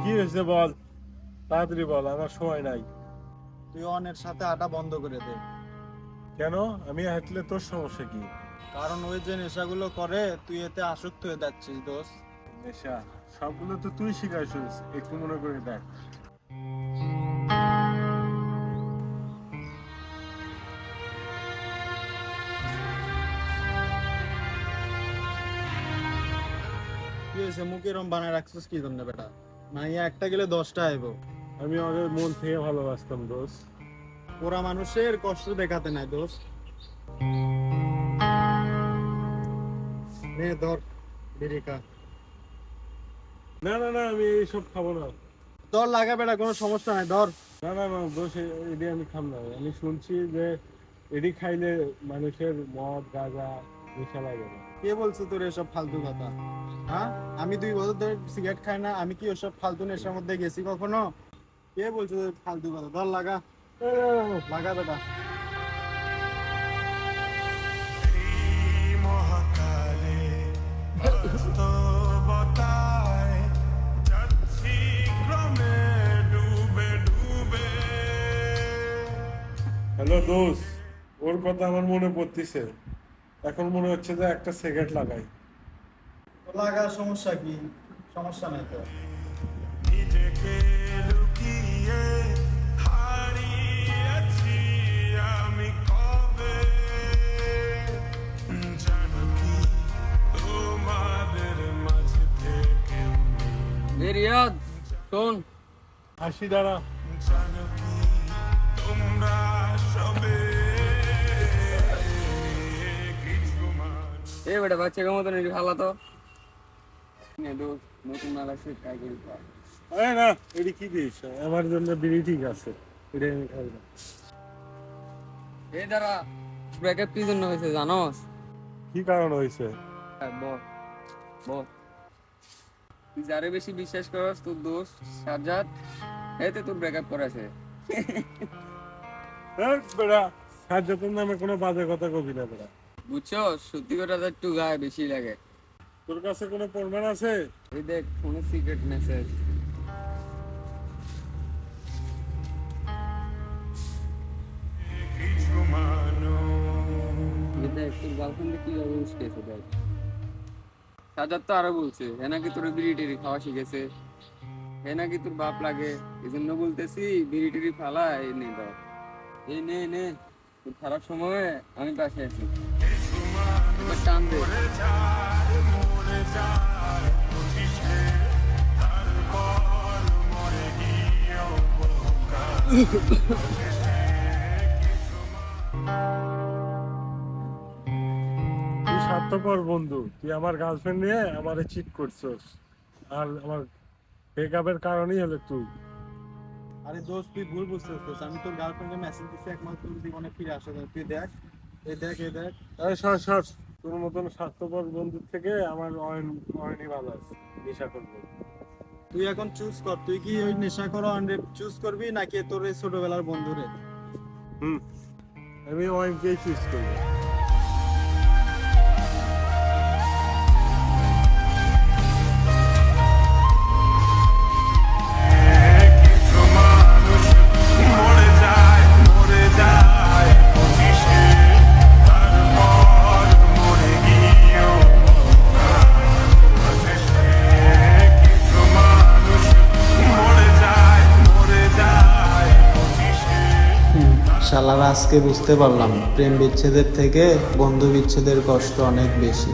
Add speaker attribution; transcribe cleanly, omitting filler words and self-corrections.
Speaker 1: কি হয়েছে বল, তাড়াতাড়ি বল, আমার সময় নাই।
Speaker 2: তুই অনের সাথে আটা বন্ধ করে দে।
Speaker 1: কেন? আমি হাঁটলে তোর সমস্যা কি?
Speaker 2: কারণ ওই যে নেশাগুলো করে তুই এতে আসক্ত হয়ে যাচ্ছিস দোস্ত।
Speaker 1: নেশা সবগুলো তো তুই শিখাইছিস, একটু মনে করে দেখ।
Speaker 2: কি হয়েছে, মুখ এরম বানায় রাখছিস কি জন্য বেটা? মাইয়া একটা গেলে 10টা আইব।
Speaker 1: আমি ওদের মন থেকে ভালোবাসতাম দোস্ত।
Speaker 2: ওরা মানুষের কষ্ট দেখাতে নাই দোস্ত। নে ধর বিড়ি খা।
Speaker 1: না না না, আমি এইসব খাবো না।
Speaker 2: ধর লাগা বেটা, কোনো সমস্যা নাই, ধর।
Speaker 1: না না না দোষ, এটি আমি খাম না। আমি শুনছি যে এটি খাইলে মানুষের মদ গাঁজা নেশা লাগে না।
Speaker 2: কে বলছে তোর এসব ফালতু কথা? হ্যাঁ, আমি 2 বছর ধরে সিগারেট খাই না, আমি কি ওসব ফালতু নেশার মধ্যে গেছি কখনো? কে বলছে তোর ফালতু কথা? ধর লাগা, লাগা বেটা।
Speaker 1: হ্যালো দোস্ত, ওর কথা আমার মনে পড়তেছে। এখন মনে হচ্ছে যে একটা সিগারেট লাগাই।
Speaker 2: তো লাগা, সমস্যা কি? সমস্যা নাই তো।
Speaker 3: নিজেকে লুকিয়ে হারিয়েছি আমি কবে, জানো কি তোমাদের মাঝে থেকে
Speaker 4: রিয়াদ শোন,
Speaker 1: হাসি দ্বারা
Speaker 3: জানো কি তোমরা সবে কিছু মানুষ
Speaker 4: এ বেটা বাচ্চাকে মতন একটু খালা তো নতুন মাল আছে ট্রাই করি।
Speaker 1: আরে না, এটি কি দিস? আমার জন্য বিড়ি ঠিক আছে, এটা আমি খাই না।
Speaker 4: এই দাঁড়া, ব্রেকআপ কি জন্য হয়েছে জানোস?
Speaker 1: কি কারণ হয়েছে?
Speaker 4: বল বল। তুই যারে বেশি বিশ্বাস করস তোর দোষ সাজ্জাদ, এতে তোর ব্রেকআপ করেছে।
Speaker 1: বেড়া, সাজ্জাদের নামে কোনো বাজে কথা কবি না বেড়া।
Speaker 4: বুঝছো, সত্যি কথা তো একটু গায়ে বেশি লাগে।
Speaker 1: তোর কাছে কোনো প্রমাণ আছে?
Speaker 4: এই দেখ ফোনে সিক্রেট মেসেজ।
Speaker 3: কিছু মানুষ
Speaker 4: এই দেখ তোর গার্লফ্রেন্ডে কিভাবে উস্কেছে দেখ। সাজ্জাদ তো আরো বলছে হে নাকি তোর বিড়ি টিড়ি খাওয়া শিখেছে, হে নাকি তোর বাপ লাগে, এই জন্য বলতেছি বিড়ি টিড়ি ফালা এই নে দাও, এই নে নে, তোর খারাপ সময়ে আমি পাশে আছি, এবার টান দে।
Speaker 3: যায় মরে যায় বুঝিসে তারপর মরে গিয়েও
Speaker 1: তুই স্বার্থপর বন্ধু, তুই আমার গার্লফ্রেন্ড নিয়ে আমারে চিট করছস, আর আমার ব্রেকআপের কারণই হলো তুই।
Speaker 2: আরে দোস্ত, তুই ভুল বুঝতেছিস। আমি তোর গার্লফ্রেন্ডকে মেসেজ দিচ্ছি একমাত্র তোর জীবনে ফিরে আসা যায়। তুই দেখ, এই দেখ, এই দেখ।
Speaker 1: আরে সর সর, তোর মতন স্বার্থপর বন্ধুর থেকে আমার অয়নই ভালো আছে। নেশা করবো?
Speaker 2: তুই এখন চুজ কর, তুই কি ওই নেশা করো আন্ডে চুজ করবি নাকি তোর এই ছোটবেলার বন্ধুরে?
Speaker 1: আমি অয়নকেই চুজ করবো।
Speaker 3: কিছু মানুষ মরে যায় বুঝিসে তারপর মরে গিয়েও কিছু মানুষ মরে যায় বুঝিসে।
Speaker 2: শালারা আজকে বুঝতে পারলাম প্রেম বিচ্ছেদের থেকে বন্ধু বিচ্ছেদের কষ্ট অনেক বেশি।